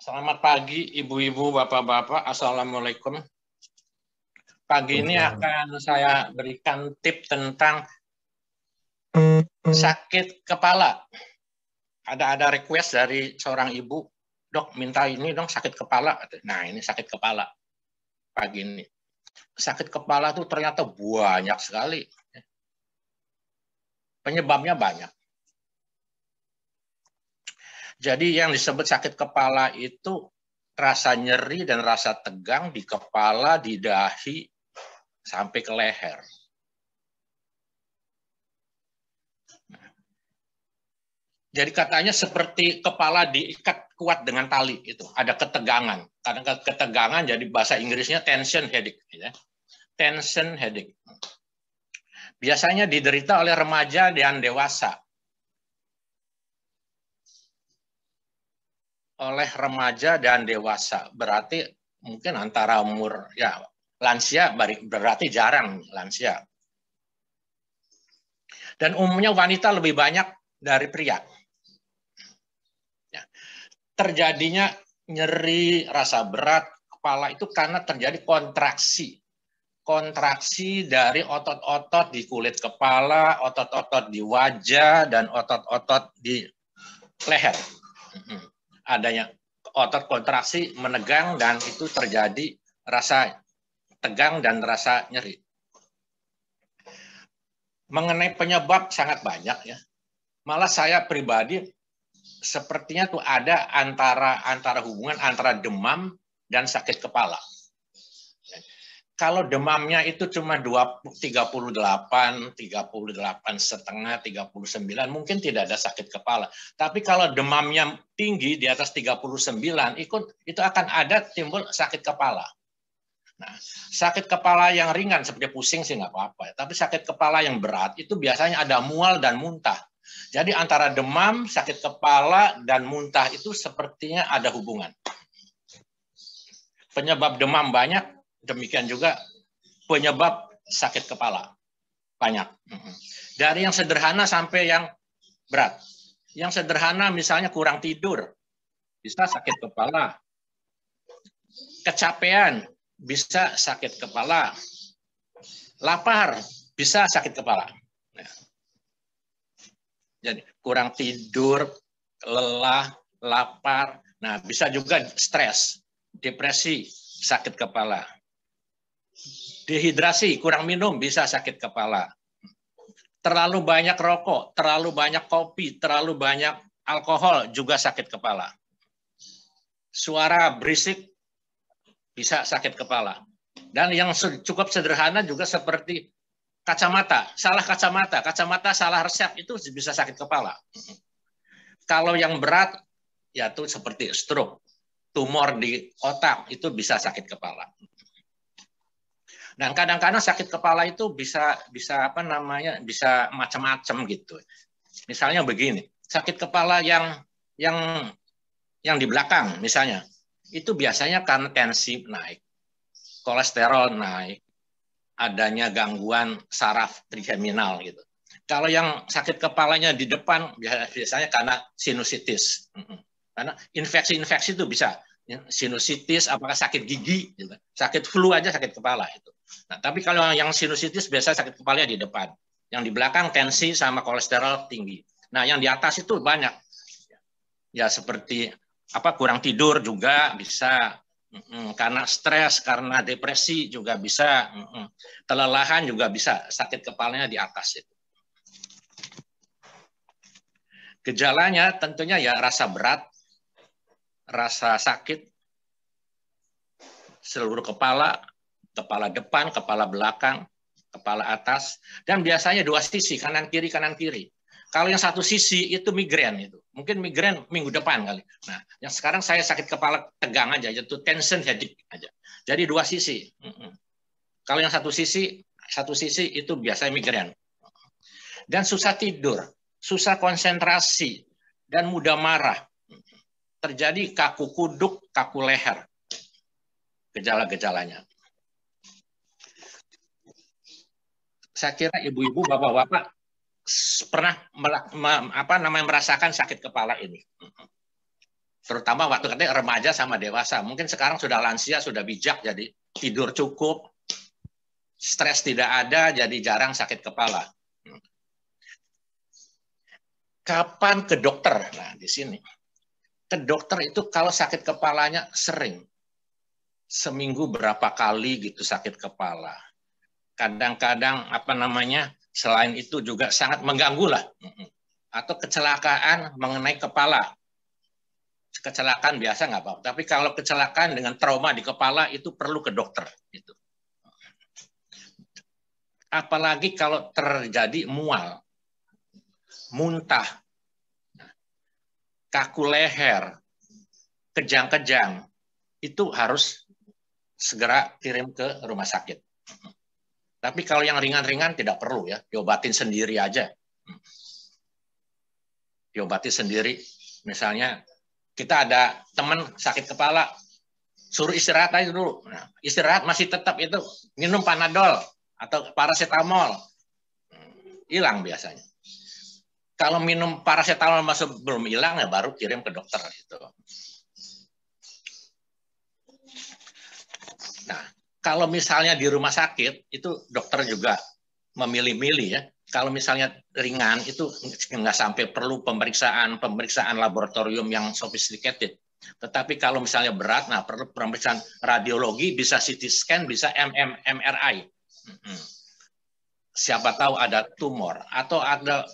Selamat pagi, ibu-ibu, bapak-bapak. Assalamualaikum. Pagi ini akan saya berikan tips tentang sakit kepala. Ada request dari seorang ibu, dok minta ini dong sakit kepala. Nah ini sakit kepala pagi ini. Sakit kepala itu ternyata banyak sekali. Penyebabnya banyak. Jadi yang disebut sakit kepala itu rasa nyeri dan rasa tegang di kepala, di dahi, sampai ke leher. Jadi katanya seperti kepala diikat kuat dengan tali itu, ada ketegangan. Karena ketegangan jadi bahasa Inggrisnya tension headache, ya. Tension headache. Biasanya diderita oleh remaja dan dewasa. Oleh remaja dan dewasa, berarti mungkin antara umur ya lansia berarti jarang lansia. Dan umumnya wanita lebih banyak dari pria. Terjadinya nyeri, rasa berat kepala itu karena terjadi kontraksi. Kontraksi dari otot-otot di kulit kepala, otot-otot di wajah, dan otot-otot di leher. Adanya otot kontraksi menegang dan itu terjadi rasa tegang dan rasa nyeri. Mengenai penyebab sangat banyak ya. Malah saya pribadi sepertinya tuh ada antara hubungan antara demam dan sakit kepala. Kalau demamnya itu cuma 38,5, 39, mungkin tidak ada sakit kepala. Tapi kalau demamnya tinggi di atas 39, itu akan ada timbul sakit kepala. Nah, sakit kepala yang ringan seperti pusing sih nggak apa-apa. Tapi sakit kepala yang berat itu biasanya ada mual dan muntah. Jadi antara demam, sakit kepala, dan muntah itu sepertinya ada hubungan. Penyebab demam banyak, demikian juga penyebab sakit kepala banyak. Dari yang sederhana sampai yang berat. Yang sederhana misalnya kurang tidur, bisa sakit kepala. Kecapean, bisa sakit kepala. Lapar, bisa sakit kepala. Jadi kurang tidur, lelah, lapar, nah bisa juga stres, depresi, sakit kepala. Dehidrasi, kurang minum, bisa sakit kepala. Terlalu banyak rokok, terlalu banyak kopi, terlalu banyak alkohol, juga sakit kepala. Suara berisik, bisa sakit kepala. Dan yang cukup sederhana juga seperti kacamata, kacamata salah resep itu bisa sakit kepala. Kalau yang berat, ya itu seperti stroke, tumor di otak itu bisa sakit kepala. Dan kadang-kadang sakit kepala itu bisa macam-macam gitu. Misalnya begini, sakit kepala yang di belakang misalnya, itu biasanya karena tensi naik, kolesterol naik, adanya gangguan saraf trigeminal gitu. Kalau yang sakit kepalanya di depan biasanya karena sinusitis. Karena infeksi-infeksi itu bisa sinusitis, apakah sakit gigi, gitu. Sakit flu aja sakit kepala itu. Nah, tapi kalau yang sinusitis biasa sakit kepalanya di depan. Yang di belakang tensi sama kolesterol tinggi. Nah, yang di atas itu banyak. Ya seperti kurang tidur juga bisa. Karena stres, karena depresi juga bisa, kelelahan juga bisa, sakit kepalanya di atas itu. Gejalanya tentunya ya rasa berat, rasa sakit, seluruh kepala, kepala depan, kepala belakang, kepala atas, dan biasanya dua sisi, kanan kiri. Kalau yang satu sisi itu migrain itu. Mungkin migrain minggu depan kali. Nah, yang sekarang saya sakit kepala tegang aja, itu tension headache aja. Jadi dua sisi. Kalau yang satu sisi itu biasanya migrain. Dan susah tidur, susah konsentrasi, dan mudah marah. Terjadi kaku kuduk, kaku leher. Gejala-gejalanya. Saya kira ibu-ibu, bapak-bapak pernah merasakan sakit kepala ini. Terutama waktu katanya remaja sama dewasa. Mungkin sekarang sudah lansia, sudah bijak, jadi tidur cukup, stres tidak ada, jadi jarang sakit kepala. Kapan ke dokter? Nah, di sini. Ke dokter itu kalau sakit kepalanya sering. Seminggu berapa kali gitu sakit kepala. Kadang-kadang selain itu juga sangat mengganggu lah. Atau kecelakaan mengenai kepala. Kecelakaan biasa nggak apa-apa. Tapi kalau kecelakaan dengan trauma di kepala itu perlu ke dokter. Gitu. Apalagi kalau terjadi mual, muntah, kaku leher, kejang-kejang, itu harus segera kirim ke rumah sakit. Tapi kalau yang ringan-ringan tidak perlu ya, diobatin sendiri aja. Diobati sendiri. Misalnya kita ada teman sakit kepala, suruh istirahat aja dulu. Nah, istirahat masih tetap itu minum Panadol atau paracetamol, hilang biasanya. Kalau minum paracetamol masih belum hilang ya baru kirim ke dokter itu. Nah, kalau misalnya di rumah sakit itu dokter juga memilih-milih ya. Kalau misalnya ringan itu nggak sampai perlu pemeriksaan laboratorium yang sophisticated. Tetapi kalau misalnya berat, nah perlu pemeriksaan radiologi, bisa CT scan, bisa MRI. Siapa tahu ada tumor atau ada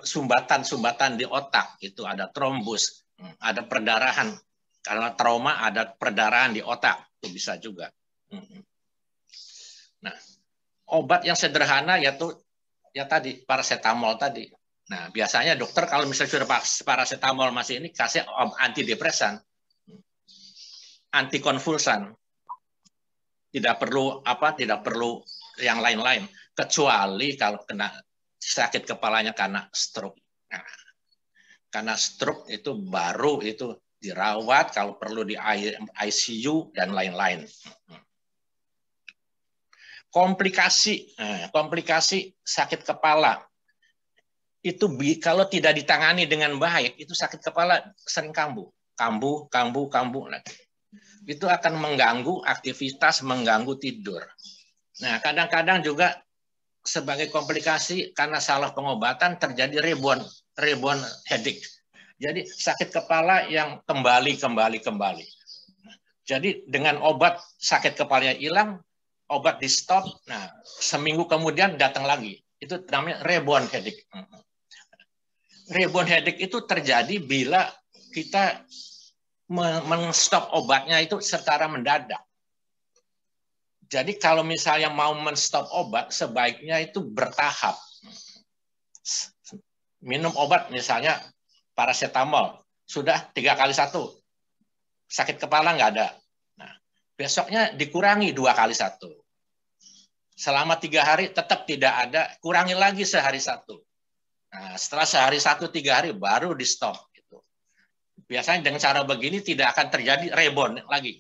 sumbatan di otak, itu ada trombus, ada perdarahan. Karena trauma ada perdarahan di otak, itu bisa juga. Nah, obat yang sederhana yaitu ya tadi paracetamol tadi. Nah, biasanya dokter kalau misalnya sudah paracetamol masih ini kasih antidepresan, antikonvulsan. Tidak perlu yang lain-lain kecuali kalau kena sakit kepalanya karena stroke. Nah, karena stroke itu baru itu dirawat kalau perlu di ICU dan lain-lain. Komplikasi sakit kepala itu kalau tidak ditangani dengan baik itu sakit kepala sering kambuh. Itu akan mengganggu aktivitas, mengganggu tidur. Nah, kadang-kadang juga sebagai komplikasi karena salah pengobatan terjadi rebound headache. Jadi sakit kepala yang kembali. Jadi dengan obat sakit kepalanya hilang, obat di stop, nah seminggu kemudian datang lagi. Itu namanya rebound headache. Rebound headache itu terjadi bila kita men-stop obatnya itu secara mendadak. Jadi kalau misalnya mau men-stop obat, sebaiknya itu bertahap. Minum obat misalnya paracetamol, sudah 3 kali 1. Sakit kepala nggak ada. Nah, besoknya dikurangi 2 kali 1. Selama 3 hari tetap tidak ada, kurangi lagi sehari 1. Nah, setelah sehari 1, 3 hari baru di stop. Gitu. Biasanya dengan cara begini tidak akan terjadi rebound lagi.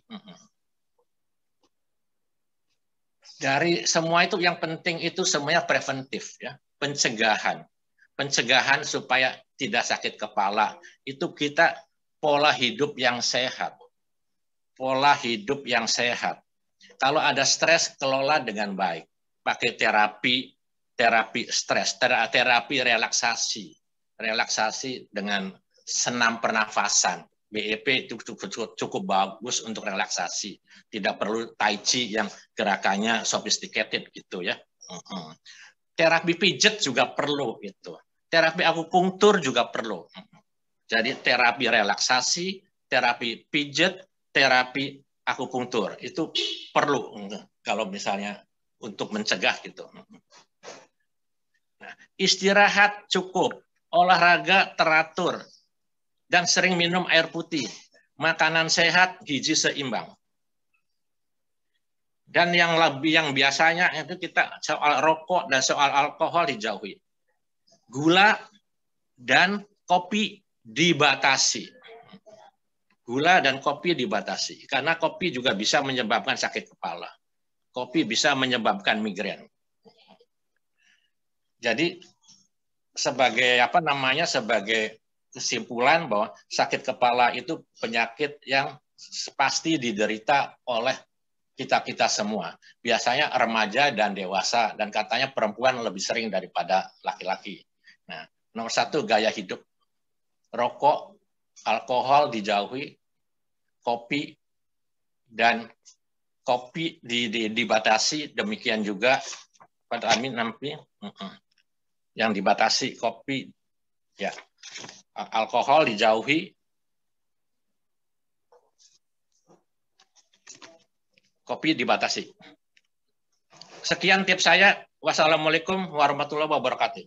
Dari semua itu yang penting itu semuanya preventif ya, pencegahan supaya tidak sakit kepala. Itu kita pola hidup yang sehat. Kalau ada stres, kelola dengan baik. Pakai terapi stres, terapi relaksasi dengan senam pernafasan. BEP itu cukup bagus untuk relaksasi. Tidak perlu tai chi yang gerakannya sophisticated gitu ya. Terapi pijet juga perlu itu. Terapi akupunktur juga perlu. Jadi terapi relaksasi, terapi pijet, terapi akupunktur itu perlu kalau misalnya untuk mencegah gitu. Nah, istirahat cukup, olahraga teratur, dan sering minum air putih, makanan sehat, gizi seimbang. Dan yang biasanya itu kita soal rokok dan soal alkohol dijauhi. Gula dan kopi dibatasi. Karena kopi juga bisa menyebabkan sakit kepala. Kopi bisa menyebabkan migrain. Jadi sebagai kesimpulan bahwa sakit kepala itu penyakit yang pasti diderita oleh kita-kita semua. Biasanya remaja dan dewasa, dan katanya perempuan lebih sering daripada laki-laki. Nah, nomor satu, gaya hidup. Rokok, alkohol dijauhi, kopi, dan kopi dibatasi, demikian juga pada amin nanti yang dibatasi kopi, ya, alkohol dijauhi, kopi dibatasi. Sekian tips saya. Wassalamualaikum warahmatullahi wabarakatuh.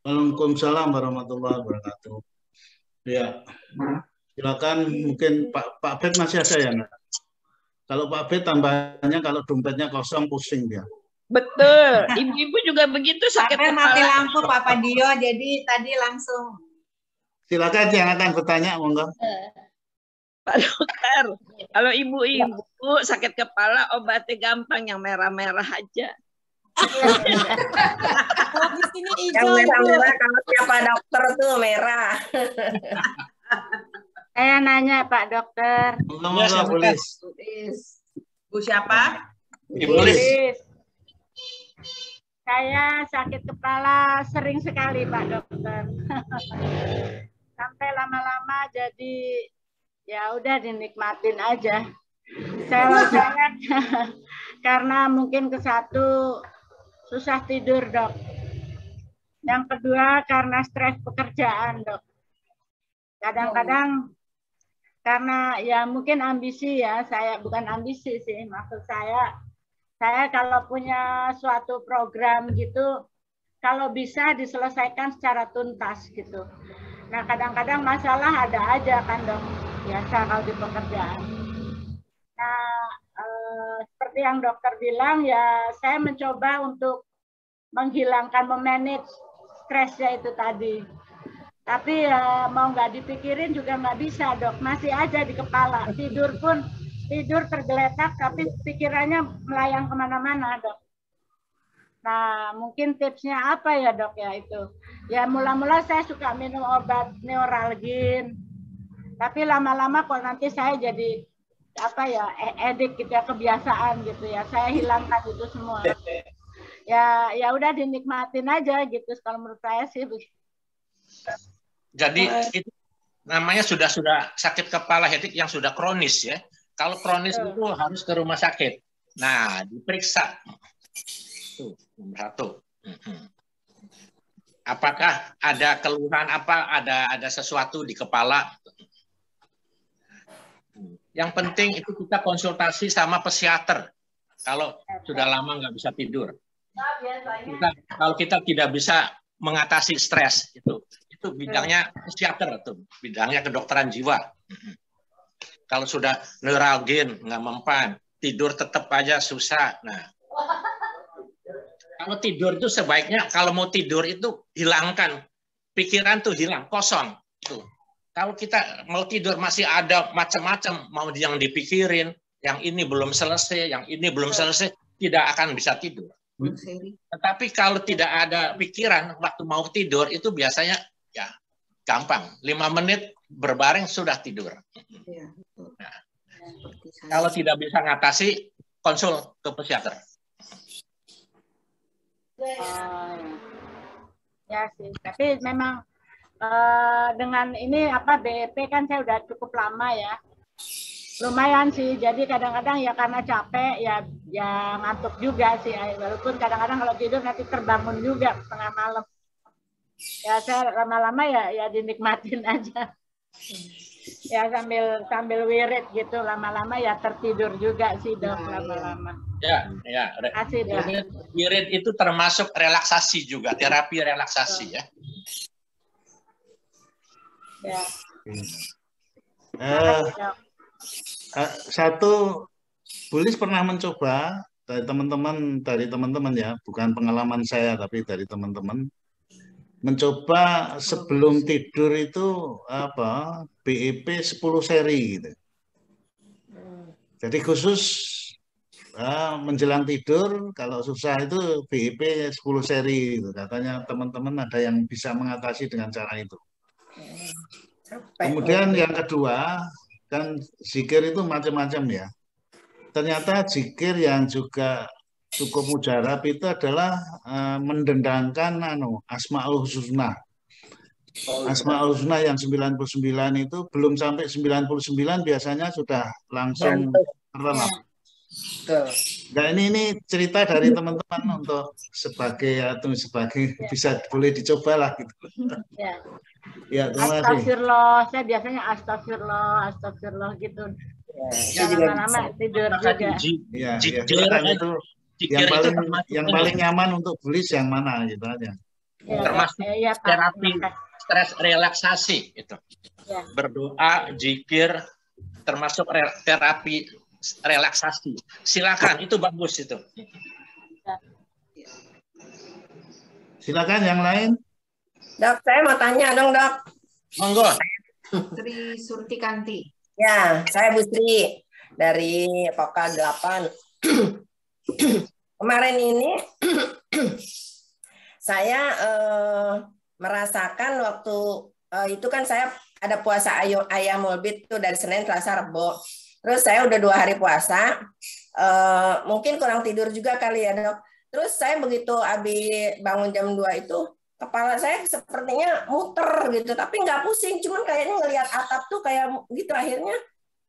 Waalaikumsalam warahmatullahi wabarakatuh. Ya, silakan, mungkin Pak Bet masih ada ya, Mbak? Kalau Pak Bet tambahnya kalau dompetnya kosong pusing dia. Betul, ibu-ibu juga begitu sakit Pak kepala. mati lampu Pak Padio, jadi tadi langsung. Silakan yang akan bertanya, monggo. Pak dokter, kalau ibu-ibu sakit kepala obatnya gampang, yang merah-merah aja. Kalau di sini hijau. Yang merah-merah kalau siapa dokter tuh merah. Saya nanya Pak Dokter. Monggo, Bulis. Bu siapa? Ibu Lis. Saya sakit kepala sering sekali Pak Dokter. Sampai lama-lama jadi ya udah dinikmatin aja. Saya karena mungkin ke satu susah tidur dok. Yang kedua karena stres pekerjaan dok. Kadang-kadang karena ya mungkin ambisi ya, saya bukan ambisi sih, maksud saya kalau punya suatu program gitu, kalau bisa diselesaikan secara tuntas gitu. Nah kadang-kadang masalah ada aja kan dok, biasa kalau di pekerjaan. Nah seperti yang dokter bilang ya, saya mencoba untuk menghilangkan, memanage stresnya itu tadi. Tapi ya mau nggak dipikirin juga nggak bisa dok, masih aja di kepala. Tidur pun tidur tergeletak, tapi pikirannya melayang kemana-mana dok. Nah mungkin tipsnya apa ya dok ya itu? Ya mula-mula saya suka minum obat neuralgin, tapi lama-lama kok nanti saya jadi apa ya edik gitu ya, kebiasaan gitu ya. Saya hilangkan itu semua. Ya udah dinikmatin aja gitu kalau menurut saya sih. Jadi itu namanya sudah sakit kepala headache yang sudah kronis ya. Kalau kronis itu harus ke rumah sakit. Nah, diperiksa. Tuh, nomor satu. Apakah ada keluhan apa? Ada sesuatu di kepala? Yang penting itu kita konsultasi sama psikiater. Kalau sudah lama nggak bisa tidur. Kalau kita tidak bisa mengatasi stres itu bidangnya psikiater, tuh bidangnya kedokteran jiwa. Kalau sudah neuralgin nggak mempan, tidur tetap aja susah. Nah, kalau tidur itu sebaiknya kalau mau tidur itu hilangkan pikiran, tuh hilang, kosong tuh. Kalau kita mau tidur masih ada macam-macam mau yang dipikirin, yang ini belum selesai, yang ini belum selesai, tidak akan bisa tidur. Tetapi kalau tidak ada pikiran waktu mau tidur itu biasanya ya gampang, 5 menit berbaring sudah tidur. Nah, kalau tidak bisa ngatasi, konsul ke psikiater. Ya sih, tapi memang dengan ini apa BEP kan saya udah cukup lama ya. Lumayan sih, jadi kadang-kadang ya karena capek ya ngantuk juga sih, walaupun kadang-kadang kalau tidur nanti terbangun juga tengah malam. Ya saya lama-lama ya dinikmatin aja. Ya sambil wirid gitu, lama-lama ya tertidur juga sih dok, lama-lama. Ya. Kasih dok. Wirid itu termasuk relaksasi juga, terapi relaksasi ya. Ya. Satu, Bulis pernah mencoba dari teman-teman ya, bukan pengalaman saya tapi dari teman-teman, mencoba sebelum tidur itu apa BEP 10 seri gitu. Jadi khusus menjelang tidur kalau susah itu BIP 10 seri gitu. Katanya teman-teman ada yang bisa mengatasi dengan cara itu. Kemudian yang kedua, kan zikir itu macam-macam ya. Ternyata zikir yang juga cukup mujarab itu adalah mendendangkan Asmaul Husna. Asmaul Husna yang 99 itu belum sampai 99 biasanya sudah langsung terlelap. Nah ini cerita dari teman-teman untuk sebagai bisa boleh dicoba lah gitu. Ya. Ya, terima kasih. Astagfirullah, saya biasanya astagfirullah gitu. Lama-lama tidur juga. Ya, silakan itu yang paling nyaman untuk bulis yang mana gitu aja. Ya, termasuk terapi stres relaksasi itu. Ya. Berdoa, zikir, termasuk terapi relaksasi. Silakan, itu bagus itu. Silakan yang lain. Dok, saya mau tanya dong, Dok. Monggo. Sri Surtikanti. Ya, saya Bu Sri dari Pokal 8. Kemarin ini saya merasakan waktu itu kan saya ada puasa ayam mulbit tuh dari Senin, Selasa, Rebo. Terus saya udah 2 hari puasa, mungkin kurang tidur juga kali ya Dok. Terus saya begitu habis bangun jam 2 itu, kepala saya sepertinya muter gitu, tapi nggak pusing, cuman kayaknya ngelihat atap tuh kayak gitu. Akhirnya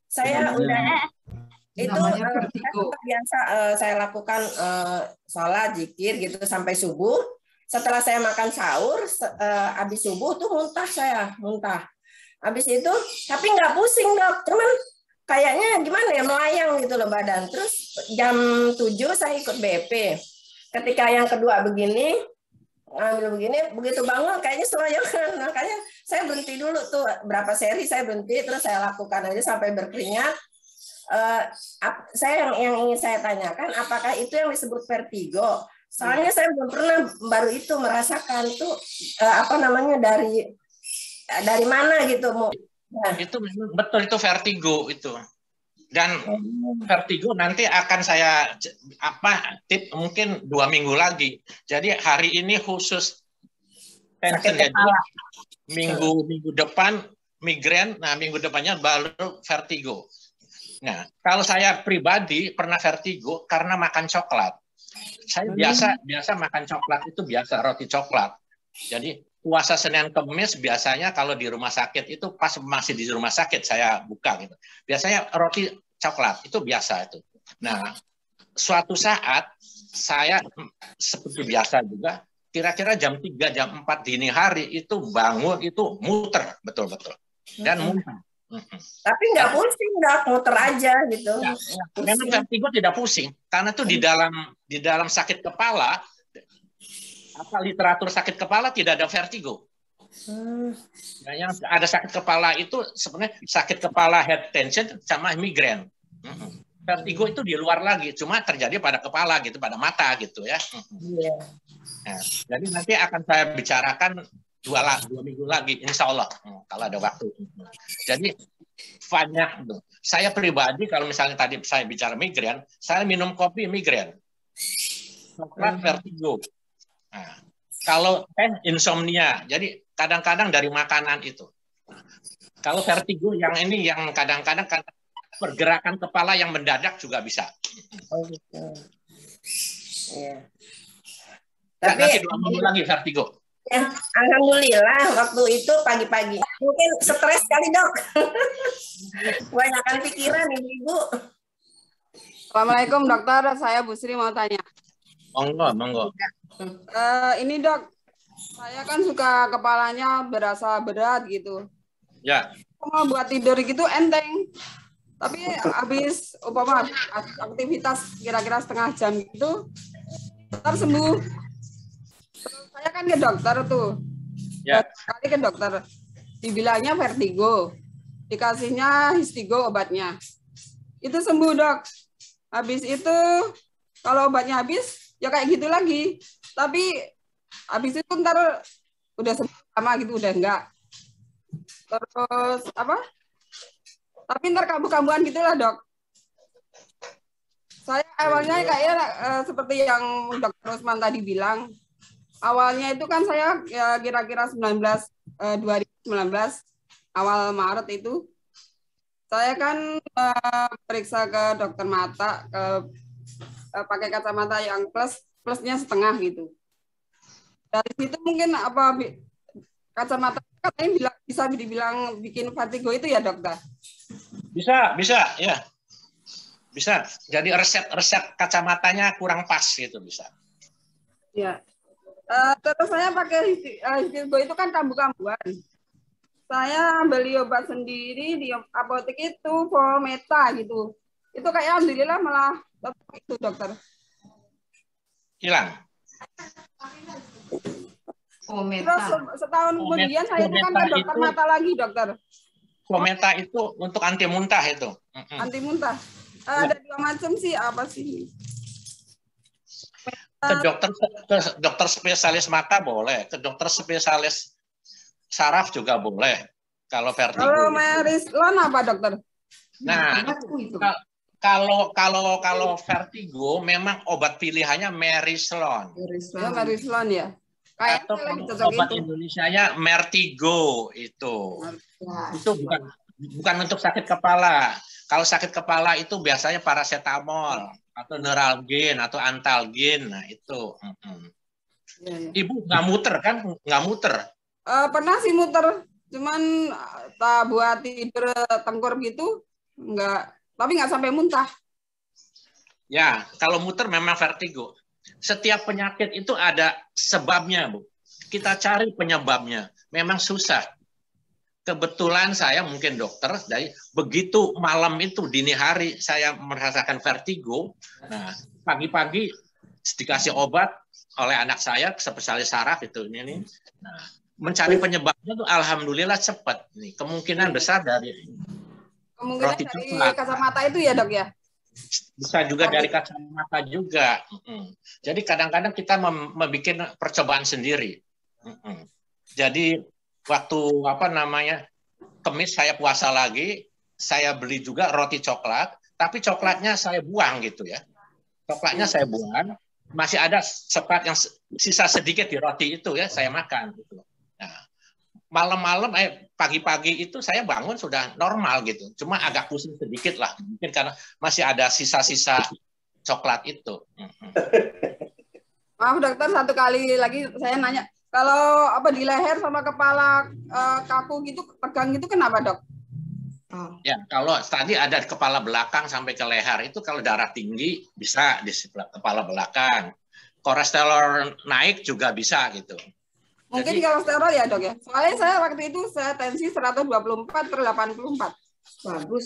saya udah itu biasa saya lakukan sholat, zikir gitu sampai subuh. Setelah saya makan sahur, habis subuh tuh muntah. Habis itu, tapi nggak pusing Dok, cuman kayaknya gimana ya, melayang gitu loh badan. Terus jam 7 saya ikut BP. Ketika yang kedua begini, begitu bangun kayaknya seloyokan. Makanya saya berhenti dulu tuh, berapa seri saya berhenti, terus saya lakukan aja sampai berkeringat. Saya yang ingin saya tanyakan, apakah itu yang disebut vertigo? Soalnya saya belum pernah, baru itu merasakan tuh dari mana gitu. Nah. Itu betul, itu vertigo itu. Dan vertigo nanti akan saya tip mungkin 2 minggu lagi. Jadi hari ini khusus tension ya. Minggu depan migrain, nah minggu depannya baru vertigo. Nah, kalau saya pribadi pernah vertigo karena makan coklat. Saya biasa makan coklat itu biasa, roti coklat. Jadi puasa Senin Kamis biasanya kalau di rumah sakit itu pas masih di rumah sakit saya buka gitu. Biasanya roti coklat itu biasa itu. Nah, suatu saat saya seperti biasa juga kira-kira jam 3 jam 4 dini hari itu bangun itu muter betul-betul. Dan muter. Tapi nggak pusing, nggak muter aja gitu. Memang vertigo tidak pusing karena itu di dalam sakit kepala, literatur sakit kepala tidak ada vertigo. Nah, yang ada sakit kepala itu sebenarnya sakit kepala head tension sama migrain. Vertigo itu di luar lagi, cuma terjadi pada kepala gitu, pada mata gitu ya. Nah, jadi nanti akan saya bicarakan 2 minggu lagi, insya Allah kalau ada waktu. Jadi banyak. Saya pribadi kalau misalnya tadi saya bicara migrain, saya minum kopi migrain, coklat vertigo. Nah, kalau insomnia, jadi kadang-kadang dari makanan itu. Kalau vertigo yang ini yang kadang-kadang pergerakan kepala yang mendadak juga bisa. Oh gitu. Ya. Tapi nanti 2 minggu lagi vertigo. Ya, alhamdulillah waktu itu pagi-pagi. Mungkin stres kali Dok. Banyakan pikiran Ibu. Assalamualaikum dokter, saya Bu Sri mau tanya. Monggo. Ini Dok, saya kan suka kepalanya berasa berat gitu. Ya. Mau buat tidur gitu enteng. Tapi habis aktivitas kira-kira setengah jam gitu, ntar sembuh. Saya kan ke dokter tuh, sekali ke dokter, dibilangnya vertigo, dikasihnya histigo obatnya, itu sembuh Dok. Habis itu kalau obatnya habis, ya kayak gitu lagi. Tapi habis itu ntar udah sama gitu, udah enggak. Terus tapi ntar kambuh-kambuhan gitulah Dok. Saya awalnya kayaknya seperti yang Dr. Usman tadi bilang, awalnya itu kan saya ya, kira-kira 2019 awal Maret itu saya kan periksa ke dokter mata, pakai kacamata yang plusnya setengah gitu. Dari situ mungkin kacamata katanya bisa dibilang bikin vertigo itu ya dokter? Bisa ya. Bisa. Jadi resep kacamatanya kurang pas gitu bisa. Ya. Terus saya pakai vertigo itu kan kambuh-kambuhan. Saya beli obat sendiri di apotek itu, Prometa gitu. Itu kayak alhamdulillah malah itu dokter. Hilang. Terus setahun kemudian saya itu kan ke dokter mata lagi dokter. Prometa itu untuk anti muntah itu. Anti muntah. Ada dua macam sih, apa sih? Ke dokter spesialis mata boleh, ke dokter spesialis saraf juga boleh. Kalau vertigo. Kalau Merislon apa dokter? Nah, kalau vertigo memang obat pilihannya Merislon. Ya, Merislon ya. Atau obat Indonesianya Mertigo itu. Itu bukan untuk sakit kepala. Kalau sakit kepala itu biasanya paracetamol atau Neuralgin atau Antalgin. Nah itu. Ibu nggak muter kan? Nggak muter. Pernah sih muter, cuman tak buat tidur tengkur gitu, nggak. Tapi nggak sampai muntah. Ya, kalau muter memang vertigo. Setiap penyakit itu ada sebabnya, Bu. Kita cari penyebabnya. Memang susah. Kebetulan saya mungkin dokter, dari begitu malam itu dini hari saya merasakan vertigo. Nah, pagi-pagi dikasih obat oleh anak saya spesialis saraf itu ini. Nah, mencari penyebabnya tuh alhamdulillah cepat. Nih, kemungkinan besar dari roti coklat. Kacamata itu ya, Dok ya? Bisa juga dari kacamata juga. Jadi kadang-kadang kita membuat percobaan sendiri. Jadi waktu Kamis saya puasa lagi, saya beli juga roti coklat, tapi coklatnya saya buang gitu ya. Coklatnya saya buang, masih ada coklat yang sisa sedikit di roti itu ya, saya makan gitu. Nah, malam-malam pagi-pagi itu saya bangun sudah normal gitu. Cuma agak pusing sedikit lah, mungkin karena masih ada sisa-sisa coklat itu. Maaf dokter, satu kali lagi saya nanya. Kalau di leher sama kepala kaku gitu, tegang gitu kenapa, Dok? Ya, kalau tadi ada kepala belakang sampai ke leher, itu kalau darah tinggi bisa di kepala belakang. Kolesterol naik juga bisa gitu. Mungkin kolesterol ya, Dok ya? Soalnya saya waktu itu saya tensi 124/84. Bagus.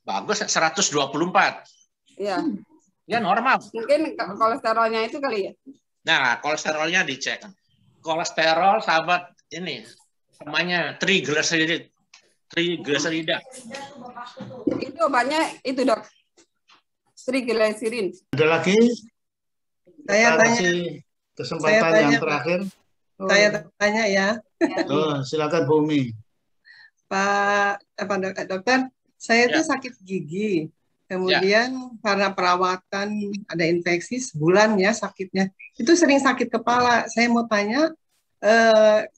Bagus 124. Iya. Ya normal. Mungkin kolesterolnya itu kali ya? Nah, kolesterolnya dicek. Kolesterol sahabat ini namanya triglycerida. Itu obatnya itu, Dok. Triglycerin. Ada lagi? Saya tanya. Kesempatan yang terakhir. Saya tanya ya. Silakan Bumi. Pak dokter, saya tuh sakit gigi. Kemudian karena perawatan ada infeksi sebulan ya sakitnya. Itu sering sakit kepala. Saya mau tanya,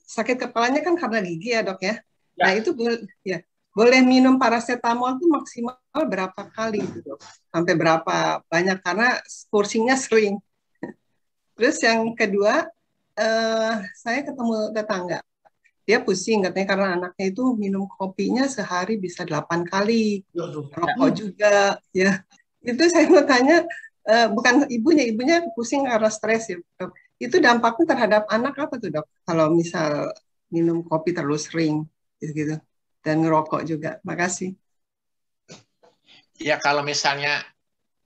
sakit kepalanya kan karena gigi ya dok ya. Nah itu boleh minum paracetamol itu maksimal berapa kali itu dok? Sampai berapa banyak karena kursingnya sering. Terus yang kedua, saya ketemu tetangga. Dia pusing katanya karena anaknya itu minum kopinya sehari bisa 8 kali. Rokok juga ya. Itu saya mau tanya, bukan ibunya pusing karena stres ya. Itu dampaknya terhadap anak apa tuh dok? Kalau misal minum kopi terlalu sering gitu. Dan ngerokok juga. Makasih. Ya kalau misalnya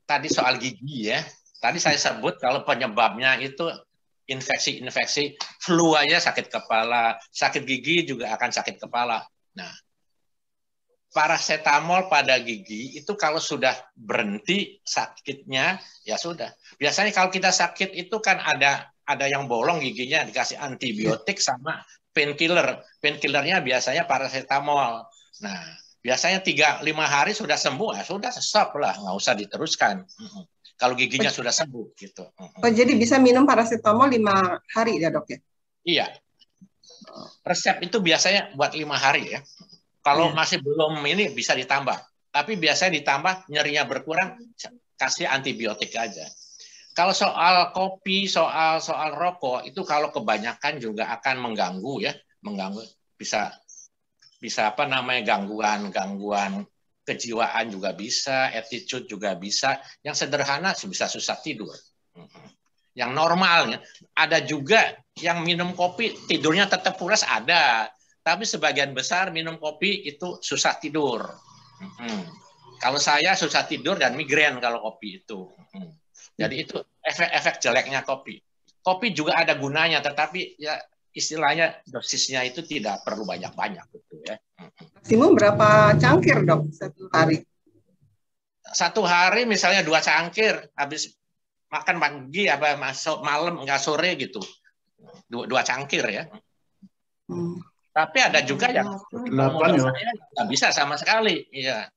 tadi soal gigi ya. Tadi saya sebut kalau penyebabnya itu infeksi, flu aja sakit kepala, sakit gigi juga akan sakit kepala. Nah, paracetamol pada gigi itu kalau sudah berhenti sakitnya, ya sudah. Biasanya kalau kita sakit itu kan ada yang bolong giginya, dikasih antibiotik sama painkiller. Painkillernya biasanya paracetamol. Nah, biasanya 3-5 hari sudah sembuh, sudah stop lah, nggak usah diteruskan. Kalau giginya sudah sembuh gitu. Oh, jadi bisa minum paracetamol 5 hari ya dok ya? Iya. Resep itu biasanya buat 5 hari ya. Kalau masih belum ini bisa ditambah. Tapi biasanya ditambah, nyerinya berkurang, kasih antibiotik aja. Kalau soal kopi, soal rokok itu kalau kebanyakan juga akan mengganggu ya, bisa apa namanya gangguan kejiwaan juga bisa, attitude juga bisa. Yang sederhana bisa susah tidur. Yang normalnya ada juga yang minum kopi tidurnya tetap pulas ada, tapi sebagian besar minum kopi itu susah tidur. Kalau saya susah tidur dan migrain kalau kopi itu. Jadi itu efek jeleknya kopi. Kopi juga ada gunanya, tetapi ya istilahnya dosisnya itu tidak perlu banyak-banyak gitu ya. Maksimum berapa cangkir dok satu hari? Satu hari misalnya 2 cangkir, habis makan pagi apa masuk malam enggak sore gitu. 2 cangkir ya. Tapi ada juga yang 8 ya. Nggak bisa sama sekali. Iya.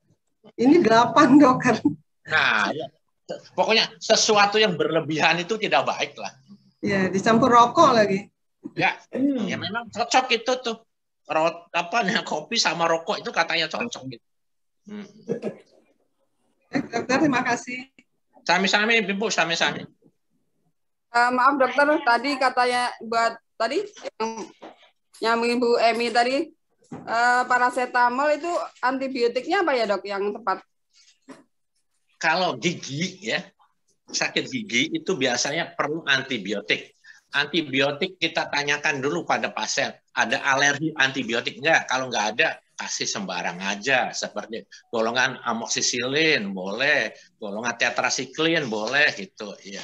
Ini 8 dok kan. Nah, ya. Pokoknya sesuatu yang berlebihan itu tidak baik lah. Ya, dicampur rokok lagi. Ya, ya memang cocok itu tuh. Kopi sama rokok itu katanya cocok gitu. Dokter, terima kasih. Sami-sami, Ibu, sami-sami. Maaf dokter, tadi katanya buat tadi yang Ibu Emi tadi paracetamol itu antibiotiknya apa ya dok yang tepat? Kalau gigi ya, sakit gigi itu biasanya perlu antibiotik. Antibiotik kita tanyakan dulu pada pasien, ada alergi antibiotik enggak? Kalau nggak ada, kasih sembarang aja. Seperti golongan amoxicillin boleh, golongan tetrasiklin boleh gitu. Ya.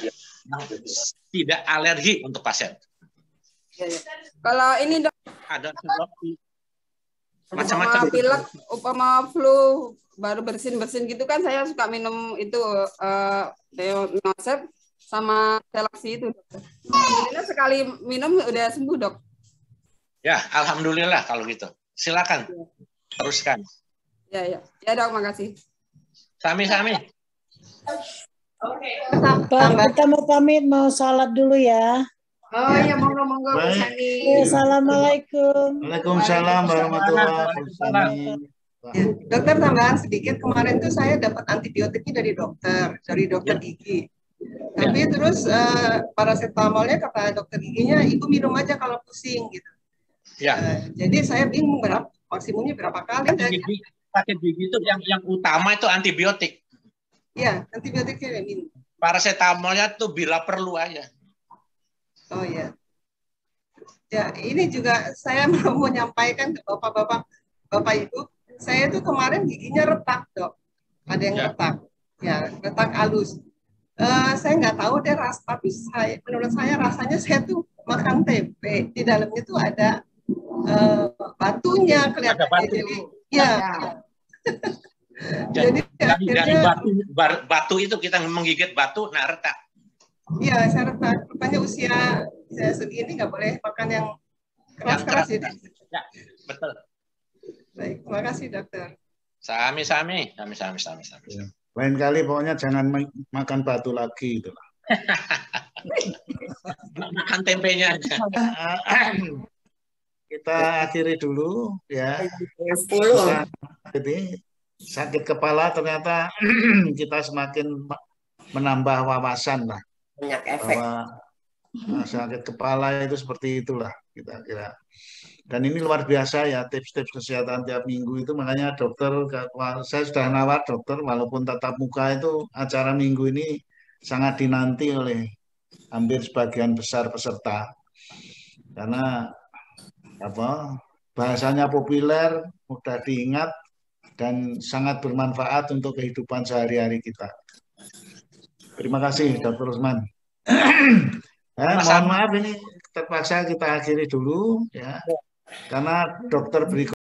Tidak alergi untuk pasien. Ya, ya. Kalau ini dok, ada macam-macam. Pilek, upama flu baru bersin-bersin gitu kan saya suka minum itu Neosep sama Selaksi itu. Alhamdulillah sekali minum udah sembuh dok. Ya, alhamdulillah kalau gitu. Silakan teruskan. Ya dok, makasih. Sami-sami. Oke. Pak, kita mau pamit, mau sholat dulu ya. Oh ya, monggo Bu Sani. Assalamualaikum. Waalaikumsalam warahmatullahi wabarakatuh. Ya, dokter tambahan sedikit, kemarin tuh saya dapat antibiotiknya dari dokter gigi. Tapi terus paracetamolnya kata dokter giginya ibu minum aja kalau pusing gitu. Ya. Jadi saya bingung maksimumnya berapa kali. Sakit gigi itu yang utama itu antibiotik. Ya, antibiotiknya minum. Paracetamolnya tuh bila perlu aja. Oh ya. Ya, ini juga saya mau menyampaikan ke bapak-bapak, bapak ibu. Saya tuh kemarin giginya retak dok. Ada yang retak. Ya, retak halus. Saya nggak tahu deh tapi menurut saya rasanya saya tuh makan tempe di dalamnya tuh ada batunya kelihatannya. Jadi ya. Jadi dari batu itu kita menggigit batu, nah retak. Iya, saya retak. Rupanya usia saya segini nggak boleh makan yang keras-keras ini. Ya, betul. Baik, terima kasih dokter. Sami-sami. Ya. Lain kali pokoknya jangan makan batu lagi itu. Makan tempenya aja. Kita akhiri dulu ya. 10. Jadi sakit kepala ternyata kita semakin menambah wawasan lah. Banyak efek. Bahwa sakit kepala itu seperti itulah kita kira. Dan ini luar biasa ya tips-tips kesehatan tiap minggu itu, makanya dokter, saya sudah nawar dokter walaupun tatap muka itu acara minggu ini sangat dinanti oleh hampir sebagian besar peserta karena bahasanya populer, mudah diingat dan sangat bermanfaat untuk kehidupan sehari-hari kita. Terima kasih Dr. Usman. Mohon maaf ini terpaksa kita akhiri dulu ya. Karena dokter berikut